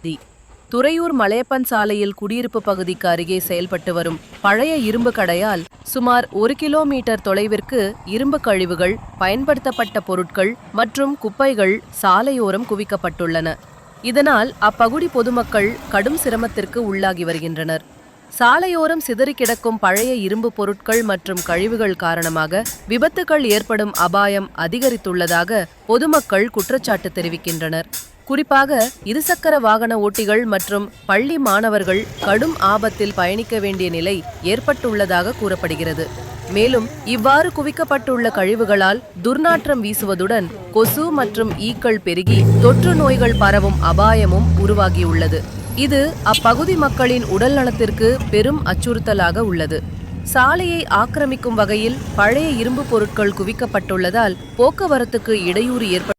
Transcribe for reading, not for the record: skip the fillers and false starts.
தி துறையூர் மலையப்பன் சாலையில் குடியிருப்பு பகுதிக்கு அருகே செயல்பட்டு வரும் பழைய இரும்பு கடையால் சுமார் 1 கிலோமீட்டர் தொலைவிற்கு இரும்பு கழிவுகள், பயன்படுத்தப்பட்ட பொருட்கள் மற்றும் குப்பைகள் சாலையோரம் குவிக்கப்பட்டுள்ளன. இதனால் அப்பகுதி பொதுமக்கள் கடும் சிரமத்திற்கு உள்ளாகி வருகின்றனர். சாலையோரம் சிதறி கிடக்கும் பழைய இரும்பு பொருட்கள் மற்றும் கழிவுகள் காரணமாக விபத்துகள் ஏற்படும் அபாயம் அதிகரித்துள்ளதாக பொதுமக்கள் குற்றச்சாட்டு தெரிவிக்கின்றனர். குறிப்பாக இருசக்கர வாகன ஓட்டிகள் மற்றும் பள்ளி மாணவர்கள் கடும் ஆபத்தில் பயணிக்க வேண்டிய நிலை ஏற்பட்டுள்ளதாக கூறப்படுகிறது. மேலும் இவ்வாறு குவிக்கப்பட்டுள்ள கழிவுகளால் துர்நாற்றம் வீசுவதுடன் கொசு மற்றும் ஈக்கள் பெருகி தொற்று நோய்கள் பரவும் அபாயமும் உருவாகியுள்ளது. இது அப்பகுதி மக்களின் உடல் நலத்திற்கு பெரும் அச்சுறுத்தலாக உள்ளது. சாலையை ஆக்கிரமிக்கும் வகையில் பழைய இரும்பு பொருட்கள் குவிக்கப்பட்டுள்ளதால் போக்குவரத்துக்கு இடையூறு ஏற்பட்டு